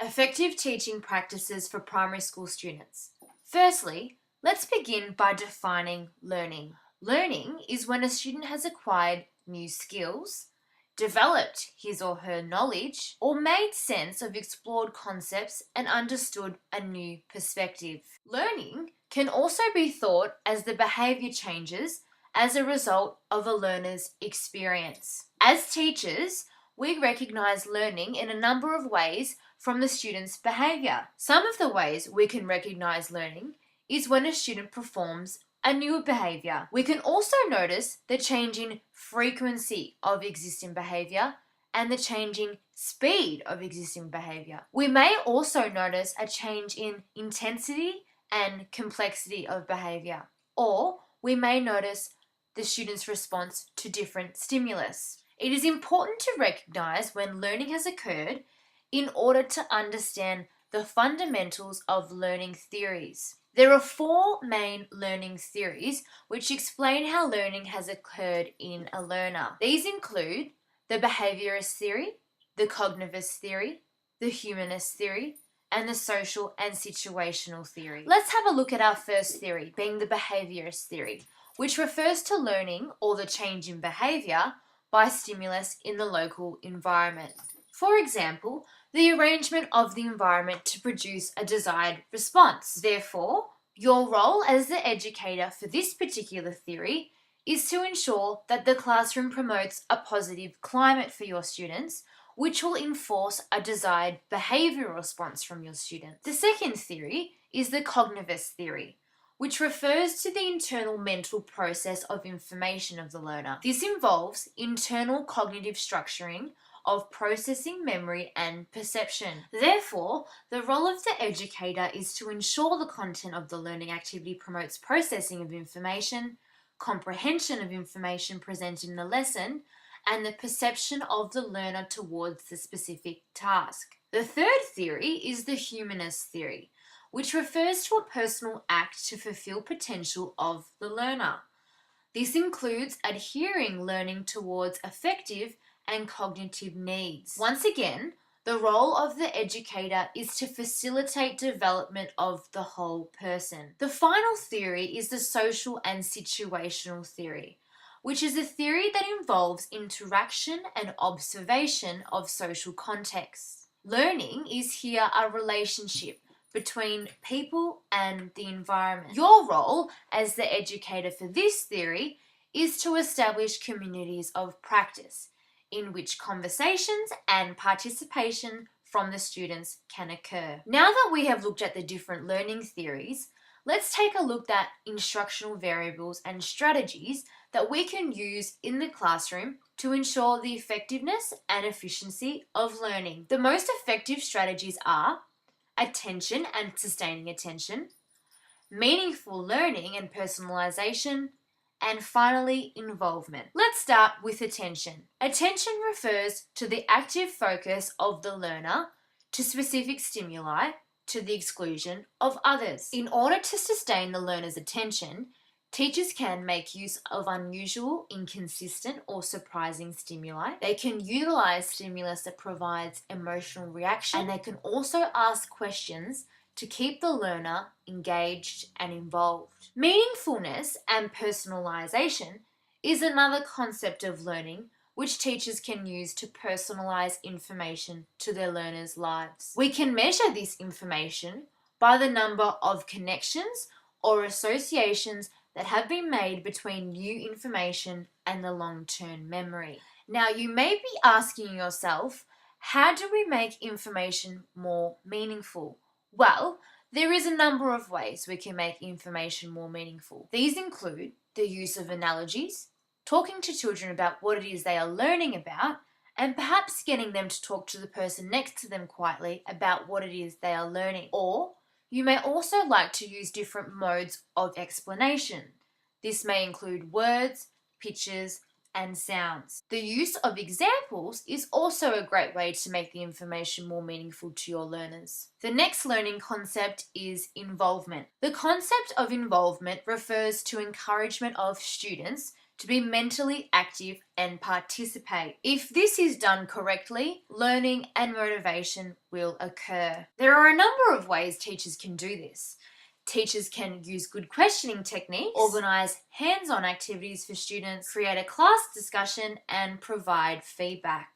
Effective teaching practices for primary school students. Firstly, let's begin by defining learning. Learning is when a student has acquired new skills, developed his or her knowledge, or made sense of explored concepts and understood a new perspective. Learning can also be thought as the behaviour changes as a result of a learner's experience. As teachers, we recognise learning in a number of ways from the student's behaviour. Some of the ways we can recognise learning is when a student performs a new behaviour. We can also notice the changing frequency of existing behaviour and the changing speed of existing behaviour. We may also notice a change in intensity and complexity of behaviour, or we may notice the student's response to different stimulus. It is important to recognise when learning has occurred in order to understand the fundamentals of learning theories. There are 4 main learning theories which explain how learning has occurred in a learner. These include the behaviourist theory, the cognitivist theory, the humanist theory, and the social and situational theory. Let's have a look at our first theory, being the behaviourist theory, which refers to learning or the change in behaviour by stimulus in the local environment. For example, the arrangement of the environment to produce a desired response. Therefore, your role as the educator for this particular theory is to ensure that the classroom promotes a positive climate for your students, which will enforce a desired behavioural response from your students. The second theory is the cognitivist theory, which refers to the internal mental process of information of the learner. This involves internal cognitive structuring of processing, memory, and perception. Therefore, the role of the educator is to ensure the content of the learning activity promotes processing of information, comprehension of information presented in the lesson, and the perception of the learner towards the specific task. The third theory is the humanist theory, which refers to a personal act to fulfill potential of the learner. This includes adhering learning towards effective and cognitive needs. Once again, the role of the educator is to facilitate development of the whole person. The final theory is the social and situational theory, which is a theory that involves interaction and observation of social contexts. Learning is here a relationship between people and the environment. Your role as the educator for this theory is to establish communities of practice in which conversations and participation from the students can occur. Now that we have looked at the different learning theories, let's take a look at instructional variables and strategies that we can use in the classroom to ensure the effectiveness and efficiency of learning. The most effective strategies are attention and sustaining attention, meaningful learning and personalization, and finally, involvement. Let's start with attention. Attention refers to the active focus of the learner to specific stimuli to the exclusion of others. In order to sustain the learner's attention, teachers can make use of unusual, inconsistent, or surprising stimuli. They can utilize stimulus that provides emotional reaction, and they can also ask questions to keep the learner engaged and involved. Meaningfulness and personalization is another concept of learning which teachers can use to personalize information to their learners' lives. We can measure this information by the number of connections or associations that have been made between new information and the long-term memory. Now, you may be asking yourself, how do we make information more meaningful? Well, there is a number of ways we can make information more meaningful. These include the use of analogies, talking to children about what it is they are learning about, and perhaps getting them to talk to the person next to them quietly about what it is they are learning. Or you may also like to use different modes of explanation. This may include words, pictures, and sounds. The use of examples is also a great way to make the information more meaningful to your learners. The next learning concept is involvement. The concept of involvement refers to encouragement of students to be mentally active and participate. If this is done correctly, learning and motivation will occur. There are a number of ways teachers can do this. Teachers can use good questioning techniques, organise hands-on activities for students, create a class discussion, and provide feedback.